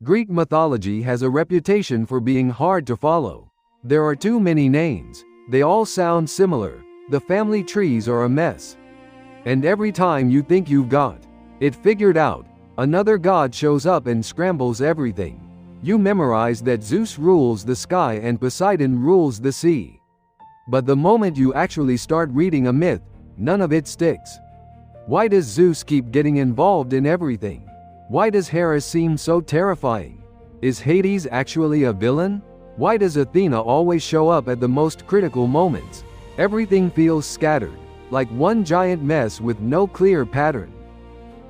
Greek mythology has a reputation for being hard to follow. There are too many names, they all sound similar, the family trees are a mess. And every time you think you've got it figured out, another god shows up and scrambles everything. You memorize that Zeus rules the sky and Poseidon rules the sea. But the moment you actually start reading a myth, none of it sticks. Why does Zeus keep getting involved in everything? Why does Hera seem so terrifying? Is Hades actually a villain? Why does Athena always show up at the most critical moments? Everything feels scattered, like one giant mess with no clear pattern.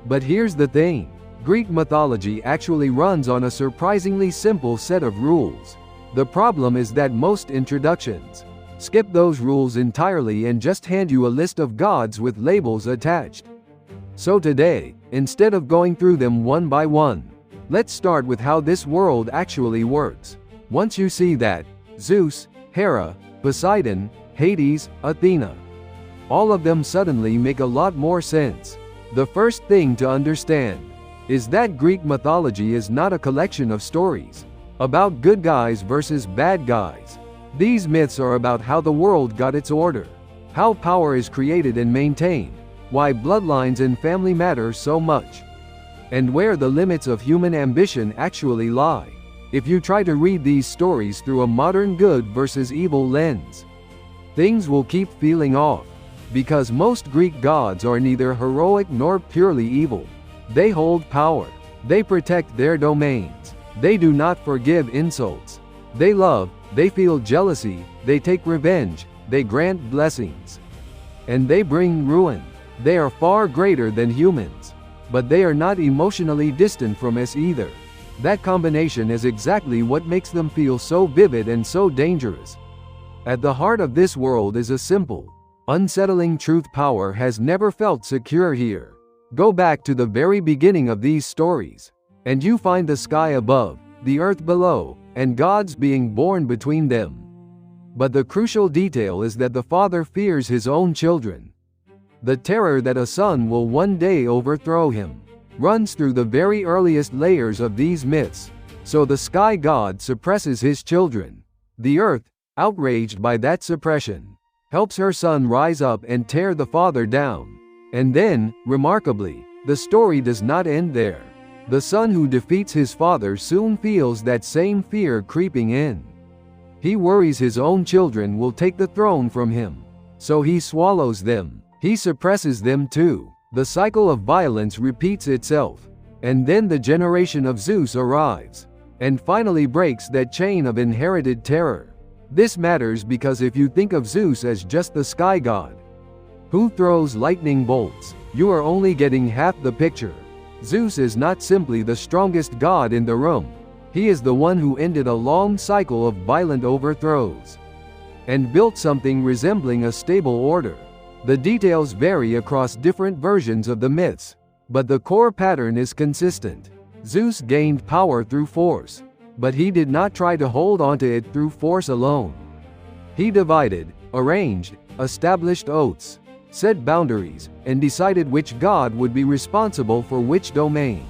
But here's the thing. Greek mythology actually runs on a surprisingly simple set of rules. The problem is that most introductions skip those rules entirely and just hand you a list of gods with labels attached. So today, instead of going through them one by one, let's start with how this world actually works. Once you see that, Zeus, Hera, Poseidon, Hades, Athena, all of them suddenly make a lot more sense. The first thing to understand is that Greek mythology is not a collection of stories about good guys versus bad guys. These myths are about how the world got its order, how power is created and maintained, why bloodlines and family matter so much, and where the limits of human ambition actually lie. If you try to read these stories through a modern good versus evil lens, things will keep feeling off, because most Greek gods are neither heroic nor purely evil. They hold power. They protect their domains. They do not forgive insults. They love, they feel jealousy, they take revenge, they grant blessings, and they bring ruin. They are far greater than humans, but they are not emotionally distant from us either. That combination is exactly what makes them feel so vivid and so dangerous. At the heart of this world is a simple, unsettling truth: power has never felt secure here. Go back to the very beginning of these stories, and you find the sky above, the earth below, and gods being born between them. But the crucial detail is that the father fears his own children. The terror that a son will one day overthrow him runs through the very earliest layers of these myths. So the sky god suppresses his children. The earth, outraged by that suppression, helps her son rise up and tear the father down. And then, remarkably, the story does not end there. The son who defeats his father soon feels that same fear creeping in. He worries his own children will take the throne from him. So he swallows them. He suppresses them too. The cycle of violence repeats itself. And then the generation of Zeus arrives, and finally breaks that chain of inherited terror. This matters because if you think of Zeus as just the sky god who throws lightning bolts, you are only getting half the picture. Zeus is not simply the strongest god in the room. He is the one who ended a long cycle of violent overthrows and built something resembling a stable order. The details vary across different versions of the myths, but the core pattern is consistent. Zeus gained power through force, but he did not try to hold onto it through force alone. He divided, arranged, established oaths, set boundaries, and decided which god would be responsible for which domain.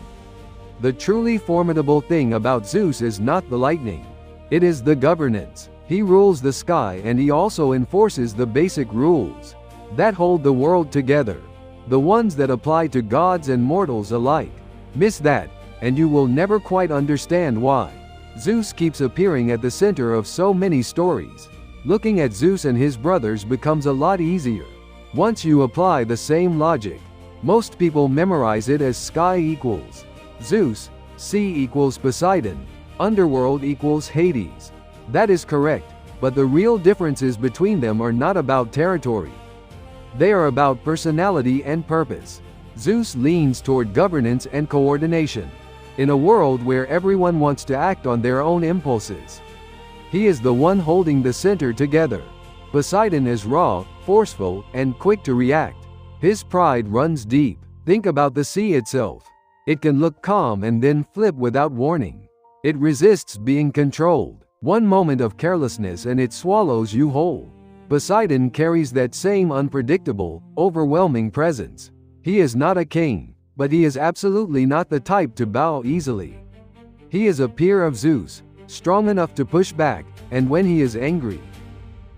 The truly formidable thing about Zeus is not the lightning. It is the governance. He rules the sky and he also enforces the basic rules that hold the world together, the ones that apply to gods and mortals alike. Miss that, and you will never quite understand why Zeus keeps appearing at the center of so many stories. Looking at Zeus and his brothers becomes a lot easier once you apply the same logic. Most people memorize it as sky equals Zeus, sea equals Poseidon, underworld equals Hades. That is correct, but the real differences between them are not about territory. They are about personality and purpose. Zeus leans toward governance and coordination. In a world where everyone wants to act on their own impulses, he is the one holding the center together. Poseidon is raw, forceful, and quick to react. His pride runs deep. Think about the sea itself. It can look calm and then flip without warning. It resists being controlled. One moment of carelessness and it swallows you whole. Poseidon carries that same unpredictable, overwhelming presence. He is not a king, but he is absolutely not the type to bow easily. He is a peer of Zeus, strong enough to push back, and when he is angry.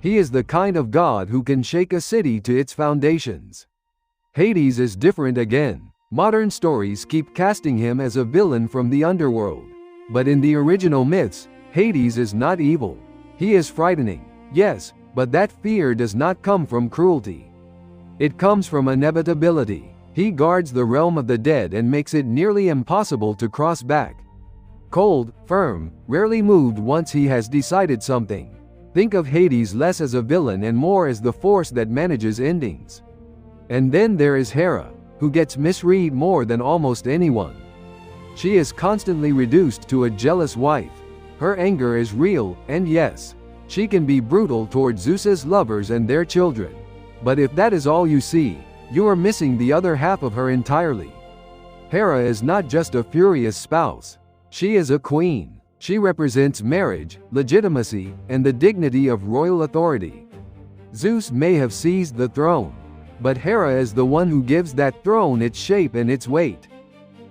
He is the kind of god who can shake a city to its foundations. Hades is different again. Modern stories keep casting him as a villain from the underworld. But in the original myths, Hades is not evil. He is frightening, yes, but that fear does not come from cruelty. It comes from inevitability. He guards the realm of the dead and makes it nearly impossible to cross back. Cold, firm, rarely moved once he has decided something. Think of Hades less as a villain and more as the force that manages endings. And then there is Hera, who gets misread more than almost anyone. She is constantly reduced to a jealous wife. Her anger is real, and yes, she can be brutal toward Zeus's lovers and their children. But if that is all you see, you are missing the other half of her entirely. Hera is not just a furious spouse. She is a queen. She represents marriage, legitimacy, and the dignity of royal authority. Zeus may have seized the throne, but Hera is the one who gives that throne its shape and its weight.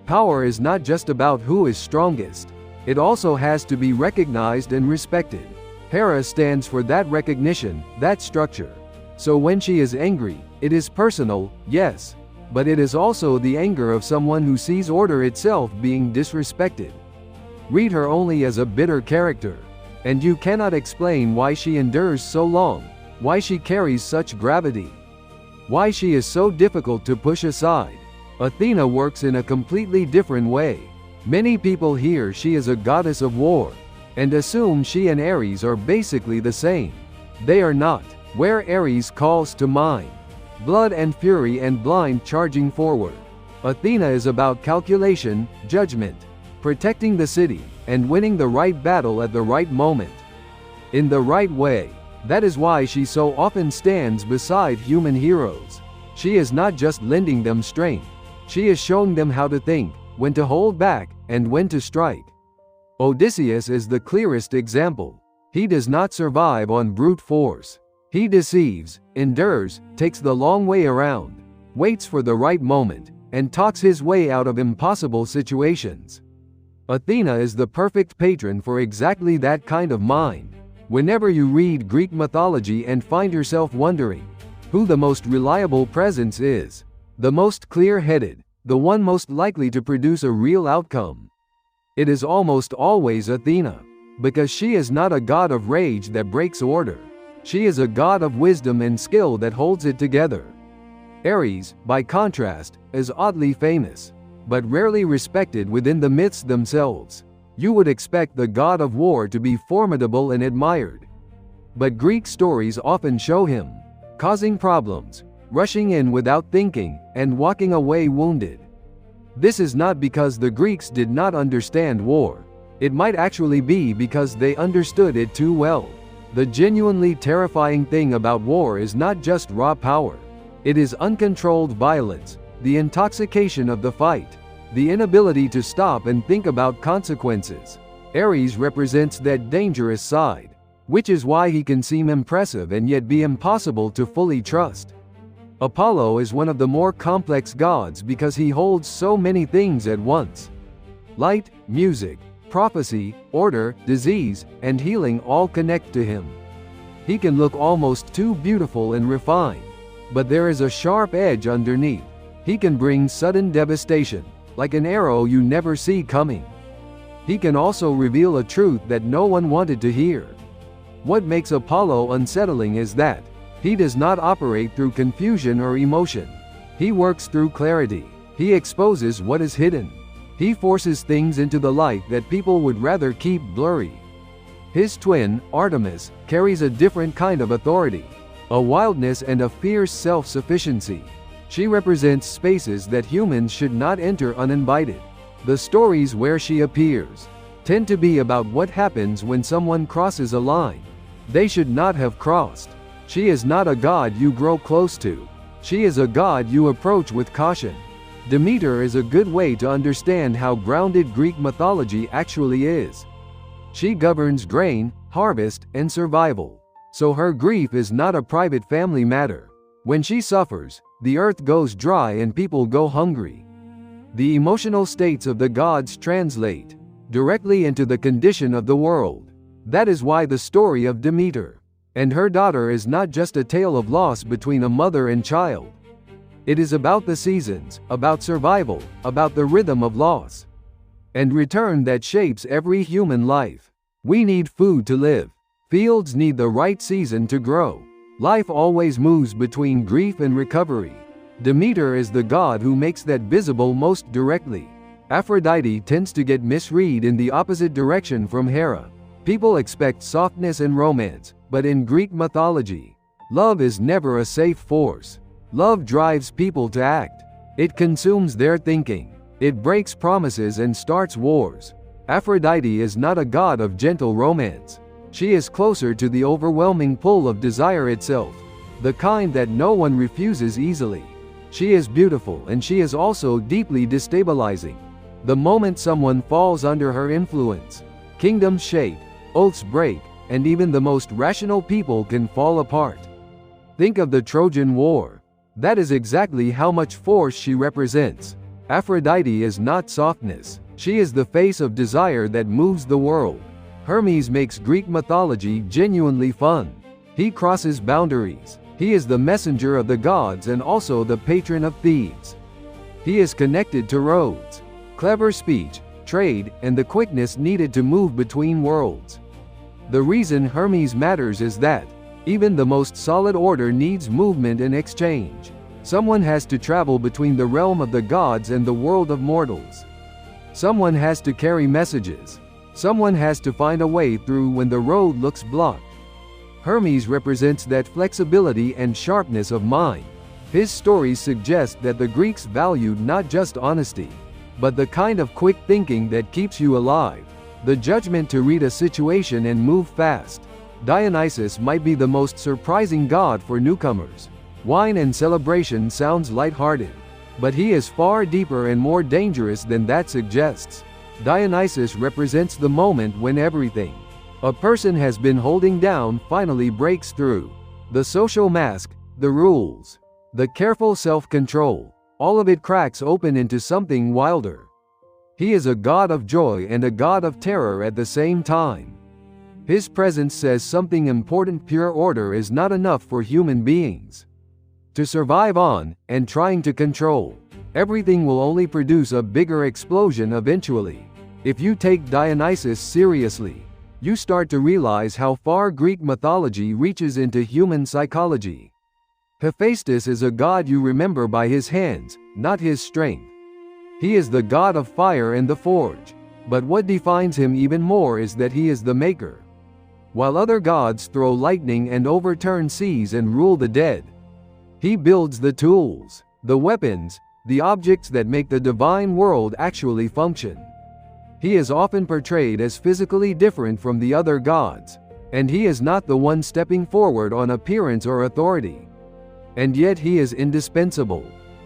Power is not just about who is strongest. It also has to be recognized and respected. Hera stands for that recognition, that structure. So when she is angry, it is personal, yes, but it is also the anger of someone who sees order itself being disrespected. Read her only as a bitter character, and you cannot explain why she endures so long, why she carries such gravity, why she is so difficult to push aside. Athena works in a completely different way. Many people hear she is a goddess of war, and assume she and Ares are basically the same. They are not. Where Ares calls to mind, blood and fury and blind charging forward, Athena is about calculation, judgment, protecting the city, and winning the right battle at the right moment. In the right way. That is why she so often stands beside human heroes. She is not just lending them strength. She is showing them how to think, when to hold back, and when to strike. Odysseus is the clearest example. He does not survive on brute force. He deceives, endures, takes the long way around, waits for the right moment, and talks his way out of impossible situations. Athena is the perfect patron for exactly that kind of mind. Whenever you read Greek mythology and find yourself wondering who the most reliable presence is, the most clear-headed, the one most likely to produce a real outcome, it is almost always Athena, because she is not a god of rage that breaks order. She is a god of wisdom and skill that holds it together. Ares, by contrast, is oddly famous, but rarely respected within the myths themselves. You would expect the god of war to be formidable and admired. But Greek stories often show him causing problems, rushing in without thinking, and walking away wounded. This is not because the Greeks did not understand war. It might actually be because they understood it too well. The genuinely terrifying thing about war is not just raw power. It is uncontrolled violence, the intoxication of the fight, the inability to stop and think about consequences. Ares represents that dangerous side, which is why he can seem impressive and yet be impossible to fully trust. Apollo is one of the more complex gods because he holds so many things at once. Light, music, prophecy, order, disease, and healing all connect to him. He can look almost too beautiful and refined, but there is a sharp edge underneath. He can bring sudden devastation, like an arrow you never see coming. He can also reveal a truth that no one wanted to hear. What makes Apollo unsettling is that he does not operate through confusion or emotion. He works through clarity. He exposes what is hidden. He forces things into the light that people would rather keep blurry. His twin, Artemis, carries a different kind of authority, a wildness and a fierce self-sufficiency. She represents spaces that humans should not enter uninvited. The stories where she appears tend to be about what happens when someone crosses a line they should not have crossed. She is not a god you grow close to. She is a god you approach with caution. Demeter is a good way to understand how grounded Greek mythology actually is. She governs grain, harvest, and survival. So her grief is not a private family matter. When she suffers, the earth goes dry and people go hungry. The emotional states of the gods translate directly into the condition of the world. That is why the story of Demeter and her daughter is not just a tale of loss between a mother and child. It is about the seasons, about survival, about the rhythm of loss and return that shapes every human life. We need food to live. Fields need the right season to grow. Life always moves between grief and recovery. Demeter is the god who makes that visible most directly. Aphrodite tends to get misread in the opposite direction from Hera. People expect softness and romance, but in Greek mythology, love is never a safe force. Love drives people to act. It consumes their thinking. It breaks promises and starts wars. Aphrodite is not a god of gentle romance. She is closer to the overwhelming pull of desire itself, the kind that no one refuses easily. She is beautiful and she is also deeply destabilizing. The moment someone falls under her influence, kingdoms shake, oaths break, and even the most rational people can fall apart. Think of the Trojan War. That is exactly how much force she represents. Aphrodite is not softness. She is the face of desire that moves the world. Hermes makes Greek mythology genuinely fun. He crosses boundaries. He is the messenger of the gods and also the patron of thieves. He is connected to roads, clever speech, trade, and the quickness needed to move between worlds. The reason Hermes matters is that even the most solid order needs movement and exchange. Someone has to travel between the realm of the gods and the world of mortals. Someone has to carry messages. Someone has to find a way through when the road looks blocked. Hermes represents that flexibility and sharpness of mind. His stories suggest that the Greeks valued not just honesty, but the kind of quick thinking that keeps you alive, the judgment to read a situation and move fast. Dionysus might be the most surprising god for newcomers. Wine and celebration sounds lighthearted, but he is far deeper and more dangerous than that suggests. Dionysus represents the moment when everything a person has been holding down finally breaks through. The social mask, the rules, the careful self-control, all of it cracks open into something wilder. He is a god of joy and a god of terror at the same time. His presence says something important: pure order is not enough for human beings to survive on, and trying to control everything will only produce a bigger explosion eventually. If you take Dionysus seriously, you start to realize how far Greek mythology reaches into human psychology. Hephaestus is a god you remember by his hands, not his strength. He is the god of fire and the forge. But what defines him even more is that he is the maker. While other gods throw lightning and overturn seas and rule the dead, he builds the tools, the weapons, the objects that make the divine world actually function. He is often portrayed as physically different from the other gods, and he is not the one stepping forward on appearance or authority. And yet he is indispensable.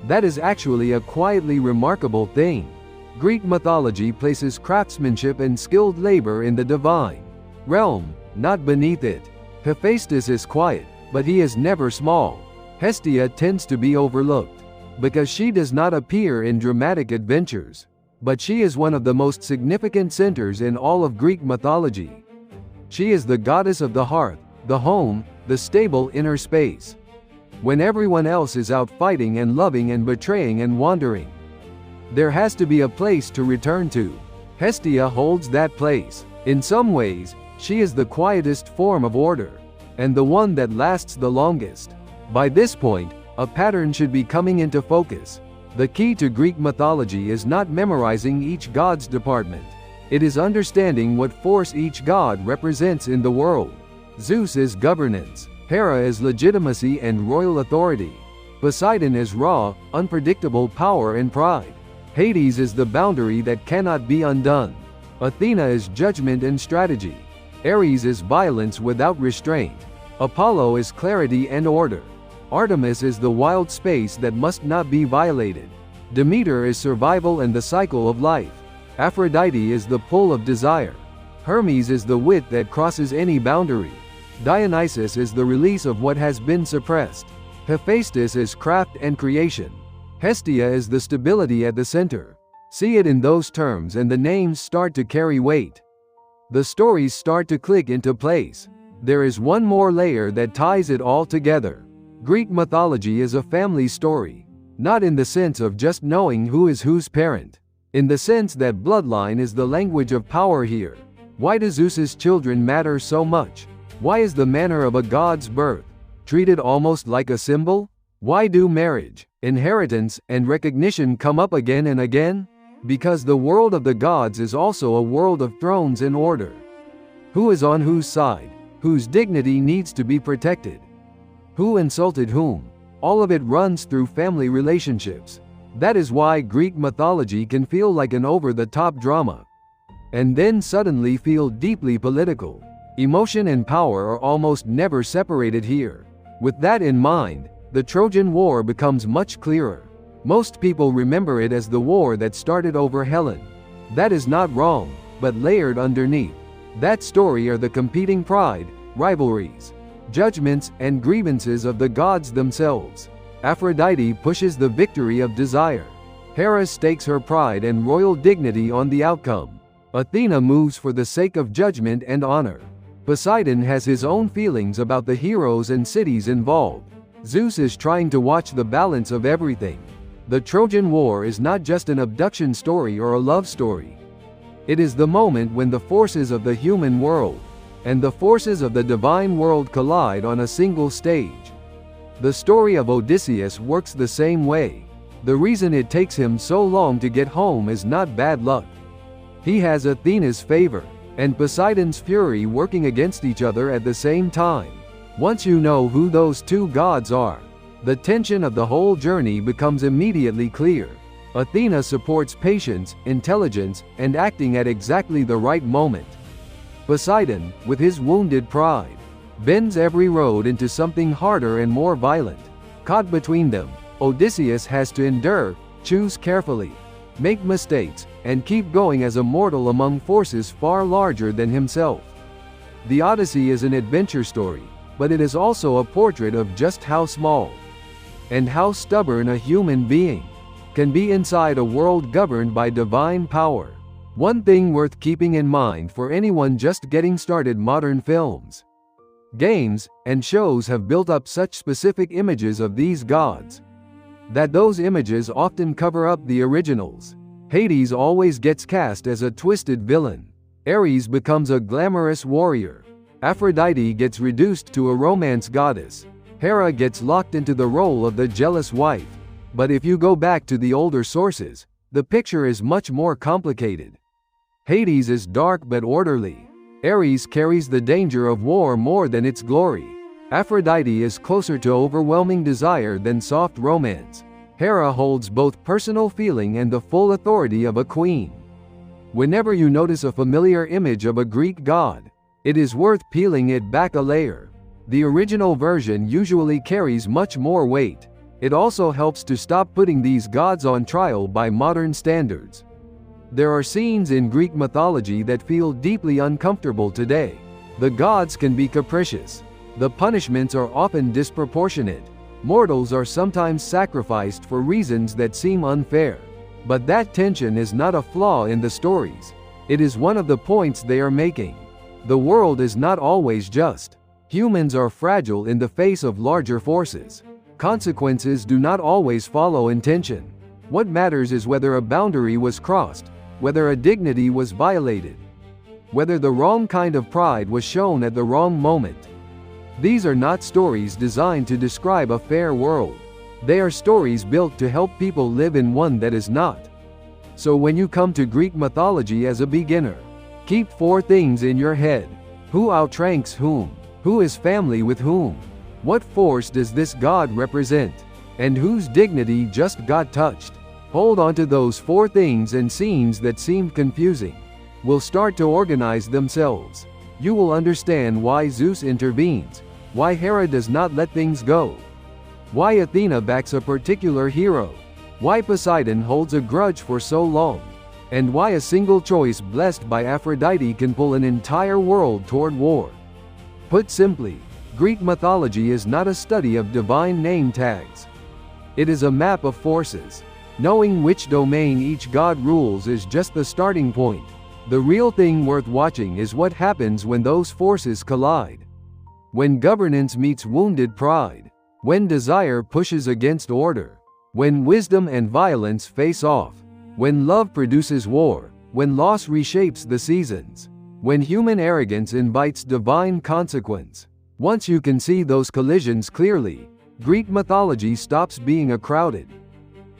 That is actually a quietly remarkable thing. Greek mythology places craftsmanship and skilled labor in the divine realm, not beneath it. Hephaestus is quiet, but he is never small. Hestia tends to be overlooked because she does not appear in dramatic adventures, but she is one of the most significant centers in all of Greek mythology. She is the goddess of the hearth, the home, the stable inner space. When everyone else is out fighting and loving and betraying and wandering, there has to be a place to return to. Hestia holds that place. In some ways, she is the quietest form of order, and the one that lasts the longest. By this point, a pattern should be coming into focus. The key to Greek mythology is not memorizing each god's department. It is understanding what force each god represents in the world. Zeus is governance. Hera is legitimacy and royal authority. Poseidon is raw, unpredictable power and pride. Hades is the boundary that cannot be undone. Athena is judgment and strategy. Ares is violence without restraint. Apollo is clarity and order. Artemis is the wild space that must not be violated. Demeter is survival and the cycle of life. Aphrodite is the pull of desire. Hermes is the wit that crosses any boundary. Dionysus is the release of what has been suppressed. Hephaestus is craft and creation. Hestia is the stability at the center. See it in those terms and the names start to carry weight. The stories start to click into place. There is one more layer that ties it all together. Greek mythology is a family story. Not in the sense of just knowing who is whose parent. In the sense that bloodline is the language of power here. Why do Zeus's children matter so much? Why is the manner of a god's birth treated almost like a symbol? Why do marriage, inheritance, and recognition come up again and again? Because the world of the gods is also a world of thrones and order. Who is on whose side? Whose dignity needs to be protected? Who insulted whom? All of it runs through family relationships. That is why Greek mythology can feel like an over-the-top drama, and then suddenly feel deeply political. Emotion and power are almost never separated here. With that in mind, the Trojan War becomes much clearer. Most people remember it as the war that started over Helen. That is not wrong, but layered underneath that story are the competing pride, rivalries, judgments, and grievances of the gods themselves. Aphrodite pushes the victory of desire. Hera stakes her pride and royal dignity on the outcome. Athena moves for the sake of judgment and honor. Poseidon has his own feelings about the heroes and cities involved. Zeus is trying to watch the balance of everything. The Trojan War is not just an abduction story or a love story. It is the moment when the forces of the human world and the forces of the divine world collide on a single stage. The story of Odysseus works the same way. The reason it takes him so long to get home is not bad luck. He has Athena's favor and Poseidon's fury working against each other at the same time. Once you know who those two gods are, the tension of the whole journey becomes immediately clear. Athena supports patience, intelligence, and acting at exactly the right moment. Poseidon, with his wounded pride, bends every road into something harder and more violent. Caught between them, Odysseus has to endure, choose carefully, make mistakes, and keep going as a mortal among forces far larger than himself. The Odyssey is an adventure story, but it is also a portrait of just how small and how stubborn a human being can be inside a world governed by divine power. One thing worth keeping in mind for anyone just getting started: modern films, games, and shows have built up such specific images of these gods that those images often cover up the originals. Hades always gets cast as a twisted villain. Ares becomes a glamorous warrior. Aphrodite gets reduced to a romance goddess. Hera gets locked into the role of the jealous wife. But if you go back to the older sources, the picture is much more complicated. Hades is dark but orderly. Ares carries the danger of war more than its glory. Aphrodite is closer to overwhelming desire than soft romance. Hera holds both personal feeling and the full authority of a queen. Whenever you notice a familiar image of a Greek god, it is worth peeling it back a layer. The original version usually carries much more weight. It also helps to stop putting these gods on trial by modern standards. There are scenes in Greek mythology that feel deeply uncomfortable today. The gods can be capricious. The punishments are often disproportionate. Mortals are sometimes sacrificed for reasons that seem unfair. But that tension is not a flaw in the stories. It is one of the points they are making. The world is not always just. Humans are fragile in the face of larger forces. Consequences do not always follow intention. What matters is whether a boundary was crossed, whether a dignity was violated, whether the wrong kind of pride was shown at the wrong moment. These are not stories designed to describe a fair world. They are stories built to help people live in one that is not. So when you come to Greek mythology as a beginner, keep 4 things in your head. Who outranks whom? Who is family with whom? What force does this god represent? And whose dignity just got touched? Hold on to those 4 things, and scenes that seemed confusing will start to organize themselves. You will understand why Zeus intervenes, why Hera does not let things go, why Athena backs a particular hero, why Poseidon holds a grudge for so long, and why a single choice blessed by Aphrodite can pull an entire world toward war. Put simply, Greek mythology is not a study of divine name tags. It is a map of forces, Knowing which domain each god rules is just the starting point. The real thing worth watching is what happens when those forces collide. When governance meets wounded pride. When desire pushes against order. When wisdom and violence face off. When love produces war. When loss reshapes the seasons. When human arrogance invites divine consequence. Once you can see those collisions clearly, Greek mythology stops being a crowded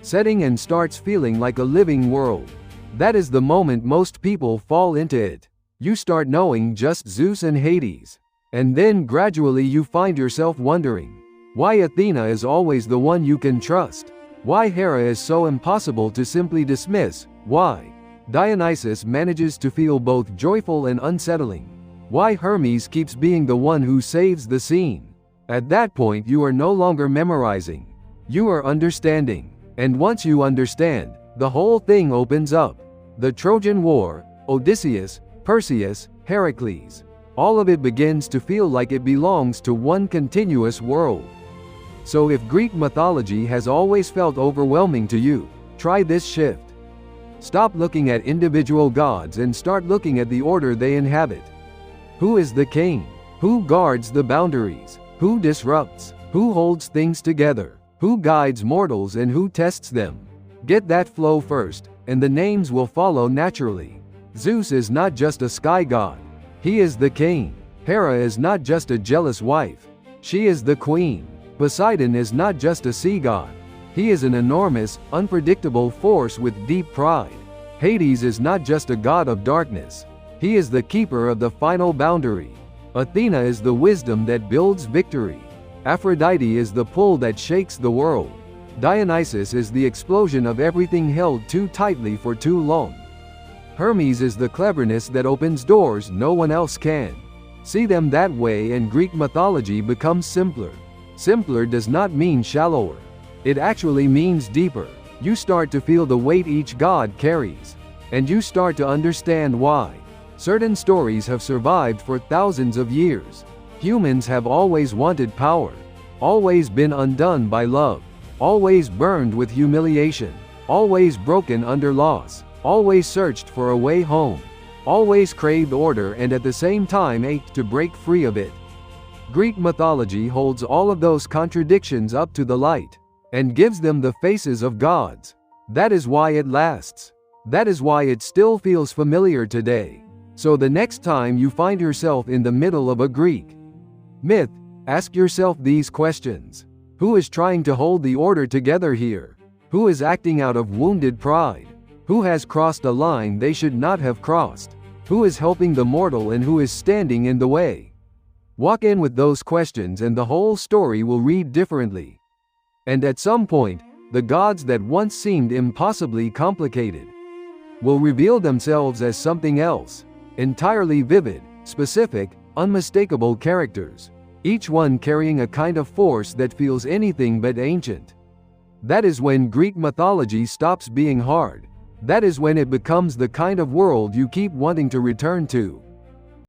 setting and starts feeling like a living world. That is the moment most people fall into it. You start knowing just Zeus and Hades. And then gradually you find yourself wondering why Athena is always the one you can trust. Why Hera is so impossible to simply dismiss. Why Dionysus manages to feel both joyful and unsettling. Why Hermes keeps being the one who saves the scene. At that point you are no longer memorizing. You are understanding. And once you understand, the whole thing opens up. The Trojan War, Odysseus, Perseus, Heracles. All of it begins to feel like it belongs to one continuous world. So if Greek mythology has always felt overwhelming to you, try this shift. Stop looking at individual gods and start looking at the order they inhabit. Who is the king? Who guards the boundaries? Who disrupts? Who holds things together? Who guides mortals and who tests them? Get that flow first, and the names will follow naturally. Zeus is not just a sky god. He is the king. Hera is not just a jealous wife. She is the queen. Poseidon is not just a sea god. He is an enormous, unpredictable force with deep pride. Hades is not just a god of darkness. He is the keeper of the final boundary. Athena is the wisdom that builds victory. Aphrodite is the pull that shakes the world. Dionysus is the explosion of everything held too tightly for too long. Hermes is the cleverness that opens doors no one else can. See them that way and Greek mythology becomes simpler. Simpler does not mean shallower. It actually means deeper. You start to feel the weight each god carries. And you start to understand why certain stories have survived for thousands of years. Humans have always wanted power, always been undone by love, always burned with humiliation, always broken under loss, always searched for a way home, always craved order and at the same time ached to break free of it. Greek mythology holds all of those contradictions up to the light and gives them the faces of gods. That is why it lasts. That is why it still feels familiar today. So the next time you find yourself in the middle of a Greek myth, ask yourself these questions. Who is trying to hold the order together here? Who is acting out of wounded pride? Who has crossed a line they should not have crossed? Who is helping the mortal and who is standing in the way? Walk in with those questions and the whole story will read differently. And at some point, the gods that once seemed impossibly complicated will reveal themselves as something else. Entirely vivid, specific, unmistakable characters. Each one carrying a kind of force that feels anything but ancient. That is when Greek mythology stops being hard. That is when it becomes the kind of world you keep wanting to return to.